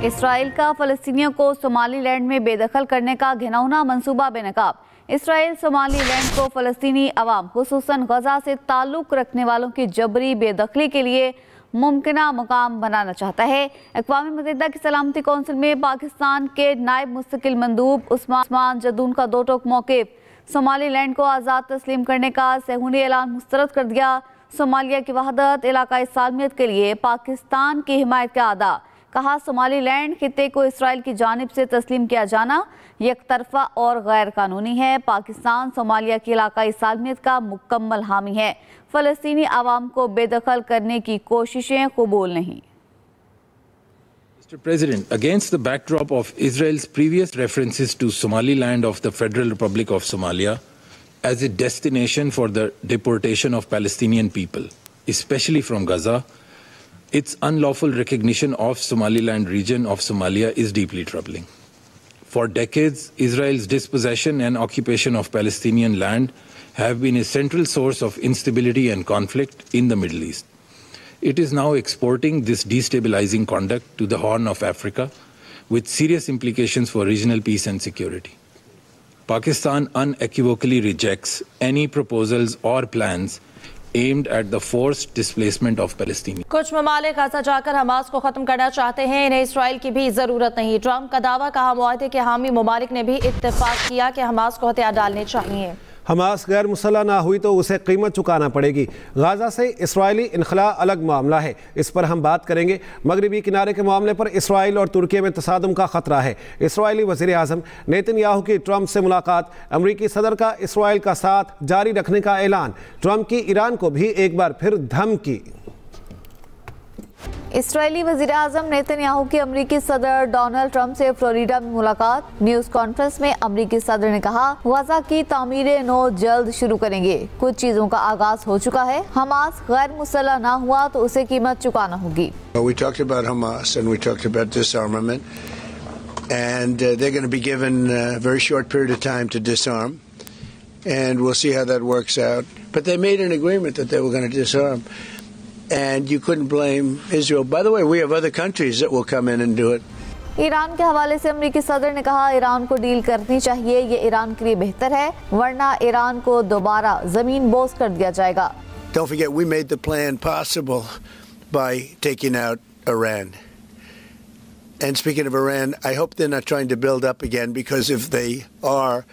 Israel का फ़लस्तीनियों को Somaliland में बेदखल करने का घिनौना मंसूबा बेनकाब। इसराइल सोमालीलैंड को फ़लस्तीनी अवाम खुसूसन गजा से ताल्लुक़ रखने वालों की जबरी बेदखली के लिए मुमकिना मुकाम बनाना चाहता है। अक़वाम मुत्तहिदा की सलामती कौंसिल में पाकिस्तान के नायब मुस्तकिल मंदूब उस्मान जदून का दो टोक मौक़िफ़। सोमालीलैंड को आज़ाद तस्लीम करने का सेहूनी ऐलान मुस्तरद कर दिया। सोमालिया की वहदत, इलाकाई सालमियत के लिए पाकिस्तान की हिमायत का अदा। कहा, सोमालीलैंड खित्ते को इसराइल की जानिब से तस्लीम किया जाना यकतरफा और गैर कानूनी है। पाकिस्तान सोमालिया की इलाकाई सालमियत का मुकम्मल हामी है। फ़लस्तीनी आवाम को बेदखल करने की कोशिशें कबूल नहीं। Mr. President, against the backdrop of Israel's previous references to Somaliland of the Federal Republic of Somalia as a destination for the deportation of Palestinian people, especially from Gaza, its unlawful recognition of Somaliland region of Somalia is deeply troubling. For decades, Israel's dispossession and occupation of Palestinian land have been a central source of instability and conflict in the Middle East. It is now exporting this destabilizing conduct to the Horn of Africa with serious implications for regional peace and security. Pakistan unequivocally rejects any proposals or plans aimed at the forced displacement of Palestinians. कुछ ममालिक Gaza जाकर Hamas को खत्म करना चाहते हैं, इन्हें Israel की भी जरूरत नहीं। ट्रंप का दावा, कहा मुआहदे के हामी ममालिक ने भी इत्तेफाक किया कि हमास को हथियार डालने चाहिए। हमास गैर मुसल्लह ना हुई तो उसे कीमत चुकाना पड़ेगी। गाजा से इसराइली इनखला अलग मामला है, इस पर हम बात करेंगे। मगरबी किनारे के मामले पर इसराइल और तुर्की में तसादुम का खतरा है। इसराइली वज़ीर आज़म नेतन्याहू की ट्रंप से मुलाकात, अमरीकी सदर का इसराइल का साथ जारी रखने का ऐलान, ट्रंप की ईरान को भी एक बार फिर धमकी। इसराइली वज़ीर आज़म नेतन्याहू की अमरीकी सदर डोनाल्ड ट्रंप से फ्लोरिडा में मुलाकात। न्यूज़ कॉन्फ्रेंस में अमरीकी सदर ने कहा, गजा की तामीर नो जल्द शुरू करेंगे। कुछ चीज़ों का आगाज हो चुका है। हमास गैर मुसल्लह ना हुआ तो उसे कीमत चुकाना होगी। We talked about Hamas and we talked about disarmament, and they're going to be given a very short period of time to disarm, and we'll see how that works out. But they made an agreement that they were going to disarm. And you couldn't blame Israel. By the way, we have other countries that will come in and do it. Iran के हवाले से अमरीकी सदर ने कहा, Iran को deal करनी चाहिए, ये ईरान के लिए बेहतर है, वरना ईरान को दोबारा जमीन बोझ कर दिया जाएगा। Don't forget, we made the plan possible by taking out Iran. And speaking of Iran, I hope they're not trying to build up again, because if they are,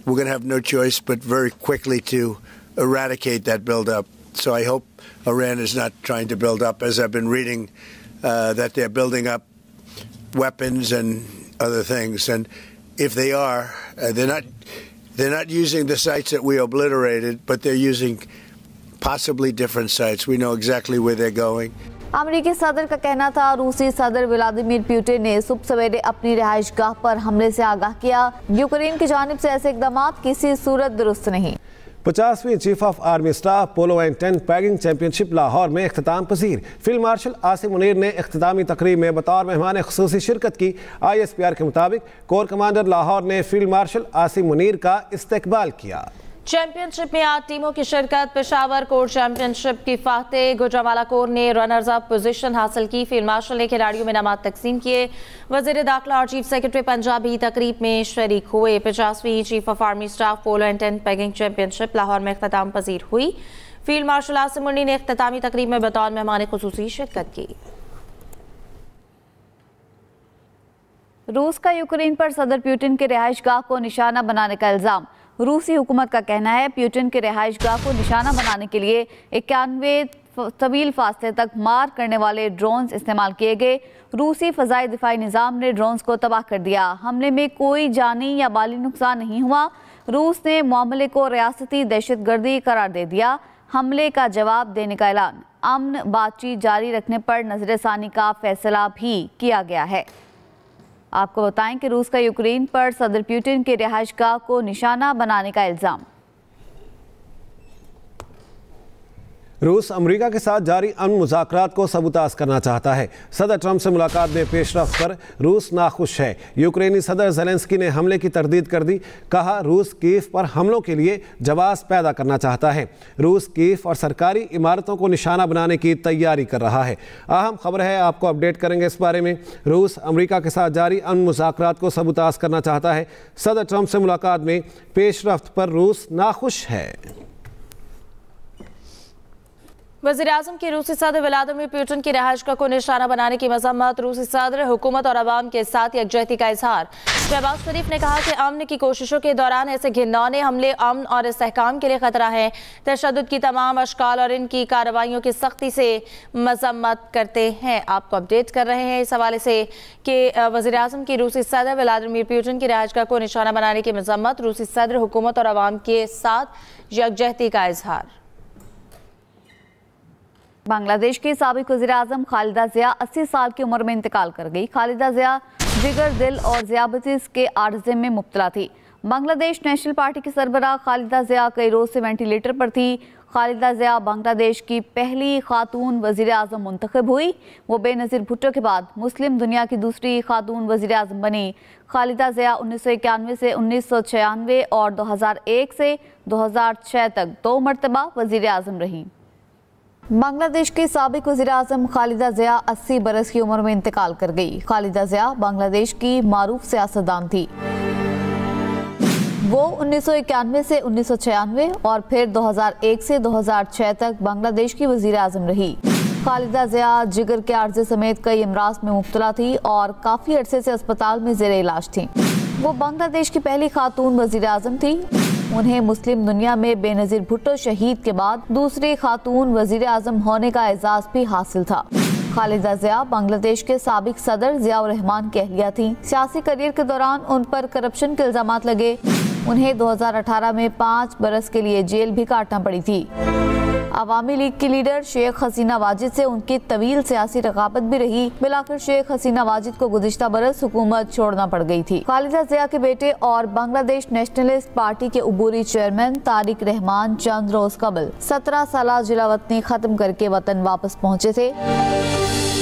we're going to have no choice but very quickly to eradicate that build-up. So I hope Iran is not trying to build up, as I've been reading that they're building up weapons and other things. And if they are, they're not using the sites that we obliterated, but they're using possibly different sites. We know exactly where they're going. अमरीकी सदर का कहना था, रूसी सदर Vladimir Putin ने सुबह सवेरे अपनी रिहाइशगाह पर हमले से आगाह किया। यूक्रेन की जानिब से ऐसे इक़दाम किसी सूरत दुरुस्त नहीं। 50वीं chief of army staff polo and tent pegging championship Lahore में इख्तिताम पजीर। फील्ड मार्शल आसिम मुनीर ने इख्तितामी तकरीब में बतौर मेहमान खुसूसी शिरकत की। ISPR के मुताबिक कोर कमांडर लाहौर ने फील्ड मार्शल आसिम मुनीर का इस्तकबाल किया। चैंपियनशिप में 8 टीमों की शिरकत। पेशावर कोर चैंपियनशिप की फातेह गुजरांवाला कोर ने रनर्स अप पोजीशन हासिल की। फील्ड मार्शल ने खिलाड़ियों में इनामात तकसीम किए। वज़ीर दाखिला और चीफ सेक्रेटरी पंजाब भी तकरीब में शरीक हुए। 50वीं chief of army staff polo and tent pegging championship Lahore में इख्तिताम पजीर हुई। फील्ड मार्शल आसिम मुनीर ने इख्तितामी तकरीब में बतौर मेहमान खुसूसी शिरकत की। रूस का यूक्रेन पर सदर पुतिन के रिहाइशगाह को निशाना बनाने का इल्ज़ाम। रूसी हुकूमत का कहना है, पुतिन के रिहाइशगाह को निशाना बनाने के लिए 91 तवील फासले तक मार करने वाले ड्रोन्स इस्तेमाल किए गए। रूसी फ़ज़ाई दिफाई निज़ाम ने ड्रोन्स को तबाह कर दिया। हमले में कोई जानी या माली नुकसान नहीं हुआ। रूस ने मामले को रियासती दहशतगर्दी करार दे दिया। हमले का जवाब देने का ऐलान। अमन बातचीत जारी रखने पर नज़रसानी का फैसला भी किया गया है। आपको बताएं कि रूस का यूक्रेन पर सदर पुतिन के रिहाइशगाह को निशाना बनाने का इल्ज़ाम। रूस अमेरिका के साथ जारी अमन मुज़ाकरात को सबूताज़ करना चाहता है। सदर ट्रंप से मुलाकात में पेशरफ्त पर रूस नाखुश है। यूक्रेनी सदर ज़ेलेंस्की ने हमले की तरदीद कर दी। कहा रूस कीव पर हमलों के लिए जवाब पैदा करना चाहता है। रूस कीव और सरकारी इमारतों को निशाना बनाने की तैयारी कर रहा है। अहम खबर है, आपको अपडेट करेंगे इस बारे में। रूस अमेरिका के साथ जारी अमन मुज़ाकरात को सबूताज़ करना चाहता है। सदर ट्रंप से मुलाकात में पेशरफ्त पर रूस नाखुश है। वज़ीर-ए-आज़म की रूसी सदर व्लादिमीर पुतिन की रहायशगाह को निशाना बनाने की मज़म्मत। रूसी सदर हुकूमत और अवाम के साथ यकजहती का इजहार। शहबाज शरीफ ने कहा कि अमन की कोशिशों के दौरान ऐसे घिनौने हमले अमन और इस्तेहकाम के लिए खतरा है। तशद्दुद की तमाम अशकाल और इनकी कार्रवाइयों की सख्ती से मज़म्मत करते हैं। आपको अपडेट कर रहे हैं इस हवाले से कि वज़ीर-ए-आज़म की रूसी सदर व्लादिमीर पुतिन की रहायशगाह को निशाना बनाने की मज़म्मत। रूसी सदर हुकूमत और अवाम के साथ यकजहती का इजहार। बांग्लादेश की साबिक वज़ीर-ए-आज़म खालिदा ज़िया 80 साल की उम्र में इंतकाल कर गई। खालिदा ज़िया जिगर, दिल और ज़ियाबतीस के आर्ज़े में मुब्तला थी। बांग्लादेश नेशनल पार्टी की सरबराह खालिदा ज़िया कई रोज़ से वेंटिलेटर पर थी। खालिदा ज़िया बांग्लादेश की पहली खातून वज़ीर-ए-आज़म मुंतखब हुई। वो बेनज़ीर भुट्टो के बाद मुस्लिम दुनिया की दूसरी खातून वज़ीर-ए-आज़म बनी। खालिदा ज़िया 1991 से 1996 और 2001 से 2006 तक 2 मरतबा वज़ीर-ए-आज़म रहीं। बांग्लादेश की साबिक वज़ीर-ए-आज़म खालिदा ज़िया 80 बरस की उम्र में इंतकाल कर गई। खालिदा ज़िया बांग्लादेश की मारूफ सियासतदान थी। वो 1991 से 1996 और फिर 2001 से 2006 तक बांग्लादेश की वज़ीर-ए-आज़म रही। खालिदा ज़िया जिगर के आर्ज़े समेत कई अमराज में मुब्तला थी और काफ़ी अरसे से अस्पताल में ज़ेरे इलाज थी। वो बांग्लादेश की पहली खातून वज़ीर-ए-आज़म थी। उन्हें मुस्लिम दुनिया में बेनज़ीर भुट्टो शहीद के बाद दूसरी खातून वज़ीर-ए-आज़म होने का एजाज़ भी हासिल था। खालिदा ज़िया बांग्लादेश के साबिक सदर ज़ियाउर रहमान की अहलिया थी। सियासी करियर के दौरान उन पर करप्शन के इल्ज़ामात लगे। उन्हें 2018 में 5 बरस के लिए जेल भी काटना पड़ी थी। अवामी लीग की लीडर शेख हसीना वाजिद से उनकी तवील सियासी रकाबत भी रही। बिलाखिर शेख हसीना वाजिद को गुज़िश्ता बरस हुकूमत छोड़ना पड़ गई थी। खालिदा ज़िया के बेटे और बांग्लादेश नेशनलिस्ट पार्टी के उबूरी चेयरमैन तारिक रहमान चंद रोज कबल 17 साल जिला वतनी खत्म करके वतन वापस पहुँचे थे।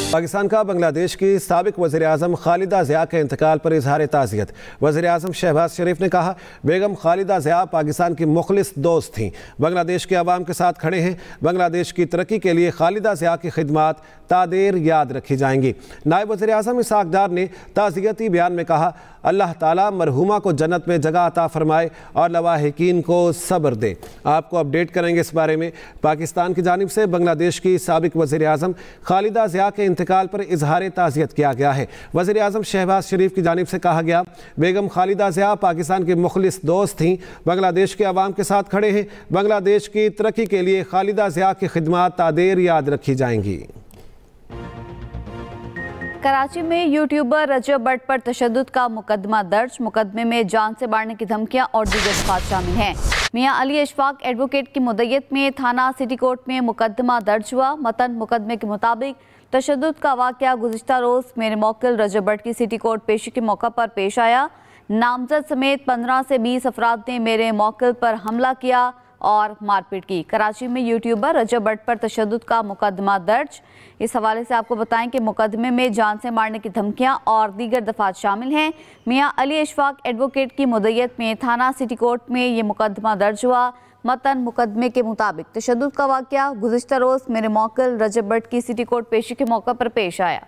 पाकिस्तान का बांग्लादेश की साबिक वज़ीर-ए-आज़म खालिदा ज़िया के इंतकाल पर इजहार ताज़ियत। वज़ीर-ए-आज़म शहबाज शरीफ ने कहा बेगम खालिदा ज़िया पाकिस्तान की मुखलिस दोस्त थीं, बांग्लादेश के अवाम के साथ खड़े हैं। बांग्लादेश की तरक्की के लिए खालिदा ज़िया की खिदमात तादेर याद रखी जाएंगी। नायब वज़ीर-ए-आज़म इसहाक़ डार ने ताज़ियती बयान में कहा अल्लाह ताला मरहूमा को जन्नत में जगह अता फरमाए और लवाहिकीन को सब्र दे। आपको अपडेट करेंगे इस बारे में। पाकिस्तान की जानिब से बांग्लादेश की साबिक वज़ीर-ए-आज़म खालिदा ज़िया के इंतकाल पर इजहार ताज़ियत किया गया है। वज़ीर-ए-आज़म शहबाज शरीफ की जानिब से कहा गया बेगम खालिदा ज़िया पाकिस्तान की मुखलिस दोस्त थीं, बांग्लादेश के अवाम के साथ खड़े हैं। बांग्लादेश की तरक्की के लिए खालिदा ज़िया की खिदमात तादेर याद रखी जाएंगी। कराची में यूट्यूबर रजब भट्ट पर तशद्दुद का मुकदमा दर्ज। मुकदमे में जान से मारने की धमकियां और दीगर दफात शामिल हैं। मियां अली अशफाक एडवोकेट की मुद्दत में थाना सिटी कोर्ट में मुकदमा दर्ज हुआ। मतन मुकदमे के मुताबिक तशद्दुद का वाक़या गुज़िश्ता रोज़ मेरे मौकिल रजब भट्ट की सिटी कोर्ट पेशी के मौका पर पेश आया। नामजद समेत 15 से 20 अफराद ने मेरे मौकिल पर हमला किया और मारपीट की। कराची में यूट्यूबर रजब भट्ट पर तशद्दुद का मुकदमा दर्ज। इस हवाले से आपको बताएं कि मुकदमे में जान से मारने की धमकियां और दीगर दफात शामिल हैं। मियां अली अशफाक एडवोकेट की मुद्दत में थाना सिटी कोर्ट में ये मुकदमा दर्ज हुआ। मतन मुकदमे के मुताबिक तशद्दुद का वाक़या गुज़िश्ता रोज़ मेरे मौकिल रजब भट्ट की सिटी कोर्ट पेशी के मौका पर पेश आया।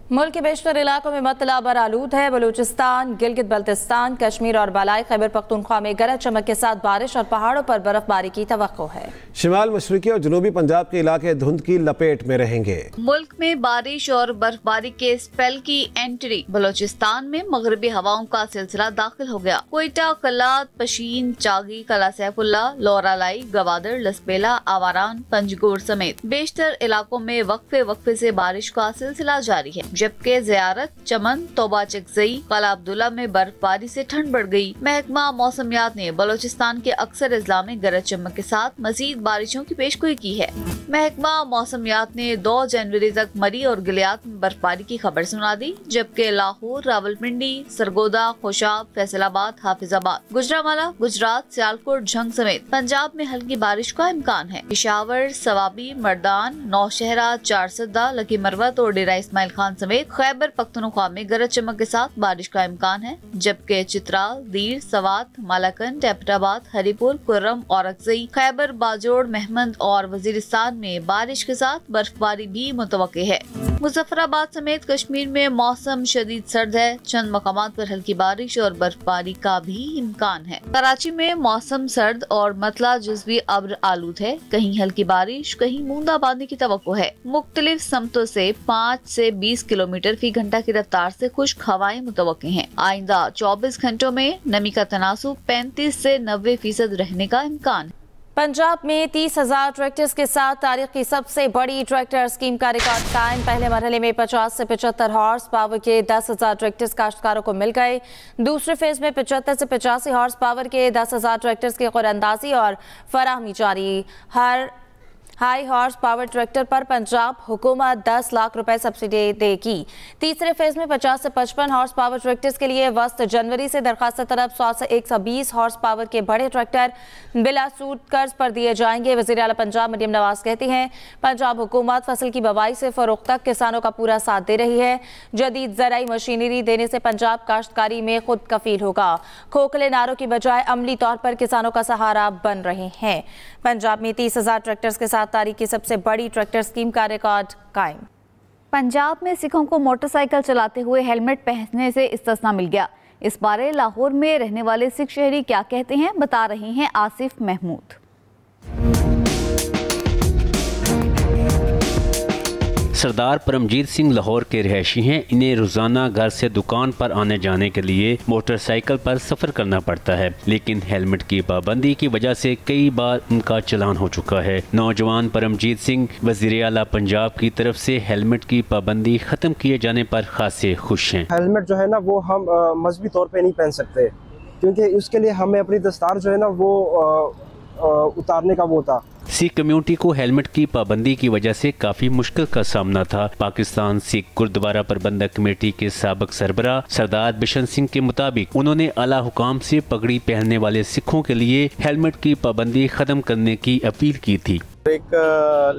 मुल्क के बेशतर इलाकों में मतला बर आलूद है। बलूचिस्तान, गिलगित बल्तिस्तान, कश्मीर और बालाई खैबर पख्तूनख्वा में गरज चमक के साथ बारिश और पहाड़ों पर बर्फबारी की तवक्को है। शिमाल मशरकी और जनूबी पंजाब के इलाके धुंध की लपेट में रहेंगे। मुल्क में बारिश और बर्फबारी के स्पेल की एंट्री। बलूचिस्तान में मगरबी हवाओं का सिलसिला दाखिल हो गया। कोयटा, कलात, पशीन, चागी, कला सैफुल्ला, लोरालाई, गवादर, लसबेला, आवारान, पंजगुर समेत बेशतर इलाकों में वक्फे वक्फे से बारिश का सिलसिला जारी है। जबकि ज़ियारत, चमन, तौबा चकजई, कला अब्दुल्ला में बर्फबारी से ठंड बढ़ गई। महकमा मौसमियात ने बलोचिस्तान के अक्सर अजला में गरज चमक के साथ मजीद बारिशों की पेशगोई की है। महकमा मौसमियात ने 2 जनवरी तक मरी और गिलियात में बर्फबारी की खबर सुना दी, जबकि लाहौर, रावलपिंडी, सरगोदा, खोशाब, फैसलाबाद, हाफिजाबाद, गुजरांवाला, गुजरात, सियालकोट, झंग समेत पंजाब में हल्की बारिश का इम्कान है। पेशावर, सवाबी, मर्दान, नौशहरा, चारसदा, लकी मरवत और डेरा इस्माइल खान समेत खैबर पख्तूनख्वा में गरज चमक के साथ बारिश का इम्कान है, जबकि चित्राल, दीर, सवात, मालाकंड, एबटाबाद, हरीपुर, कुर्रम और अक्सई, खैबर, बाजोड़, महमद और वजीरिस्तान में बारिश के साथ बर्फबारी भी मुतवक्के है। मुजफ्फराबाद समेत कश्मीर में मौसम शदीद सर्द है। चंद मकामात पर हल्की बारिश और बर्फबारी का भी इम्कान है। कराची में मौसम सर्द और मतला जुज़वी अब्र आलूद है। कहीं हल्की बारिश, कहीं बूंदाबांदी की तवक्को है। मुख्तलिफ समतों से 5 से 20 किलोमीटर फी घंटा की रफ्तार से खुश्क हवाएं मुतवक्के हैं। आइंदा 24 घंटों में नमी का तनासुब 35 से 90% रहने का इम्कान है। पंजाब में 30,000 ट्रैक्टर्स के साथ तारीख की सबसे बड़ी ट्रैक्टर स्कीम का रिकॉर्ड कायम। पहले मरहले में 50 से 75 हॉर्स पावर के 10,000 ट्रैक्टर्स काश्तकारों को मिल गए। दूसरे फेज में 75 से 85 हॉर्स पावर के 10,000 ट्रैक्टर्स की कुरअंदाजी और फराहमी जारी। हर हाई हॉर्स पावर ट्रैक्टर पर पंजाब हुकूमत 10 लाख रुपए सब्सिडी देगी। तीसरे फेज में 50 से 55 हॉर्स पावर ट्रैक्टर्स के लिए वस्त जनवरी से दरखास्त तरफ 100 से 120 हॉर्स पावर के बड़े ट्रैक्टर बिला सूद कर्ज पर दिए जाएंगे। वज़ीर आला पंजाब मरियम नवाज कहती हैं, पंजाब हुकूमत फसल की बुवाई से फरोख्त तक किसानों का पूरा साथ दे रही है। जदीद ज़राई मशीनरी देने से पंजाब काश्तकारी में खुद कफील होगा। खोखले नारों की बजाय अमली तौर पर किसानों का सहारा बन रहे हैं। पंजाब में 30,000 ट्रैक्टर्स के साथ तारीख की सबसे बड़ी ट्रैक्टर स्कीम का रिकॉर्ड कायम। पंजाब में सिखों को मोटरसाइकिल चलाते हुए हेलमेट पहनने से इस्तिस्ना मिल गया। इस बारे लाहौर में रहने वाले सिख शहरी क्या कहते हैं, बता रहे हैं आसिफ महमूद। सरदार परमजीत सिंह लाहौर के रहायशी हैं। इन्हें रोज़ाना घर से दुकान पर आने जाने के लिए मोटरसाइकिल पर सफ़र करना पड़ता है, लेकिन हेलमेट की पाबंदी की वजह से कई बार उनका चालान हो चुका है। नौजवान परमजीत सिंह वज़ीर आला पंजाब की तरफ से हेलमेट की पाबंदी ख़त्म किए जाने पर खासे खुश हैं। हेलमेट जो है ना वो हम मजहबी तौर पर नहीं पहन सकते, क्योंकि उसके लिए हमें अपनी दस्तार जो है ना वो उतारने का वो था। सिख कम्युनिटी को हेलमेट की पाबंदी की वजह से काफी मुश्किल का सामना था। पाकिस्तान सिख गुरुद्वारा प्रबंधक कमेटी के साबिक सरबराह सरदार बिशन सिंह के मुताबिक उन्होंने आला हुकाम से पगड़ी पहनने वाले सिखों के लिए हेलमेट की पाबंदी खत्म करने की अपील की थी। एक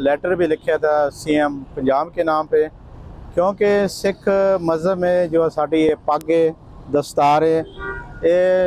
लेटर भी लिखा था CM पंजाब के नाम पे, क्योंकि सिख मजहब में जो साड़ी पग है, दस्तार है,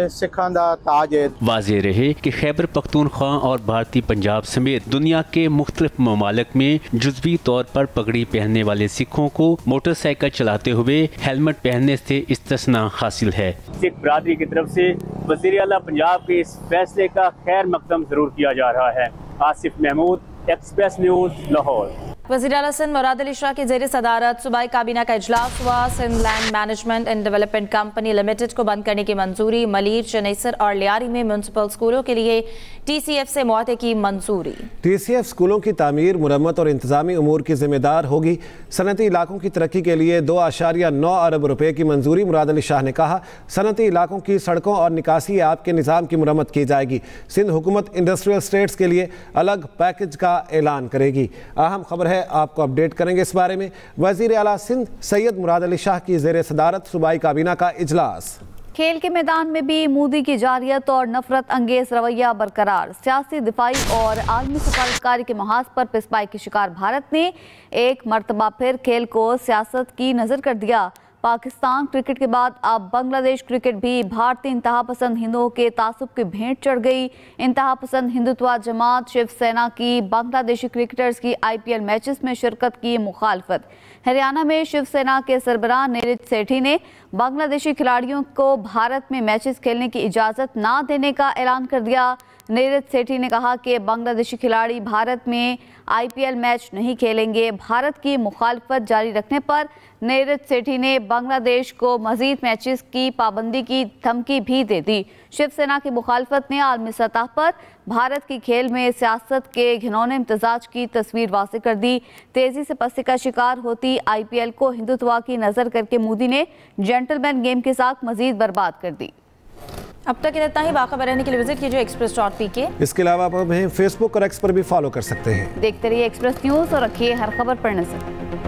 सिखां दा ताज है। वाज़ेह रहे कि खैबर पख्तूनख्वा और भारतीय पंजाब समेत दुनिया के मुख्तलिफ ममालिक में जुज़वी तौर पर पगड़ी पहनने वाले सिखों को मोटरसाइकिल चलाते हुए हेलमेट पहनने से इस्तिस्ना हासिल है। सिख बरादरी की तरफ से वज़ीर आला पंजाब के इस फैसले का खैर मकदम जरूर किया जा रहा है। Asif Mahmood, Express News, Lahore. वज़ीर आला सिंध मुराद अली शाह की ज़ेर सदारत सूबाई काबीना का इजलास हुआ। Sindh land management and development company limited को बंद करने की मंजूरी। मलीर, चनेसर और लियारी में म्यूनसिपल स्कूलों के लिए TCF से मुआहदे की मंजूरी। TCF स्कूलों की तामीर, मुरम्मत और इंतजामी उमूर की जिम्मेदार होगी। सनती इलाकों की तरक्की के लिए 2.9 अरब रुपए की मंजूरी। मुराद अली शाह ने कहा, सनती इलाकों की सड़कों और निकासी आप के निज़ाम की मुरम्मत की जाएगी। सिंध हुकूमत इंडस्ट्रियल स्टेट्स के लिए अलग पैकेज का ऐलान करेगी। अहम खबर है, आपको अपडेट करेंगे इस बारे में। वज़ीर आला सिंध सैयद मुराद अली शाह की ज़ेर सदारत सूबाई काबीना का इजलास। खेल के मैदान में भी मोदी की जारियत और नफरत अंगेज रवैया बरकरार। सियासी, दिफाई और आलमी सफारतकारी के महाज पर पिसपाई के शिकार भारत ने एक मरतबा फिर खेल को सियासत की नज़र कर दिया। पाकिस्तान क्रिकेट के बाद अब बांग्लादेश क्रिकेट भी भारतीय इंतहा पसंद हिंदुओं के तासुब की भेंट चढ़ गई। इंतहा पसंद हिंदुत्व जमात शिवसेना की बांग्लादेशी क्रिकेटर्स की IPL मैचेस में शिरकत की मुखालफत। हरियाणा में शिवसेना के सरबराह नीरज सेठी ने बांग्लादेशी खिलाड़ियों को भारत में मैचेस खेलने की इजाज़त ना देने का ऐलान कर दिया। नीरज सेठी ने कहा कि बांग्लादेशी खिलाड़ी भारत में IPL मैच नहीं खेलेंगे। भारत की मुखालफत जारी रखने पर नीरज सेठी ने बांग्लादेश को मजीद मैचेस की पाबंदी की धमकी भी दे दी। शिवसेना की मुखालफत ने आलमी सतह पर भारत की खेल में सियासत के घिनौने इम्तजाज की तस्वीर वाज़ेह कर दी। तेजी से पस्ती का शिकार होती IPL को हिंदुत्व की नज़र करके मोदी ने जेंटलमैन गेम के साथ मजीद बर्बाद कर दी। अब तक इतना ही। बाखबर रहने के लिए विजिट कीजिए express.pk। इसके अलावा आप हमें फेसबुक और एक्स पर भी फॉलो कर सकते हैं। देखते रहिए एक्सप्रेस न्यूज़ और रखिए हर खबर पर नजर।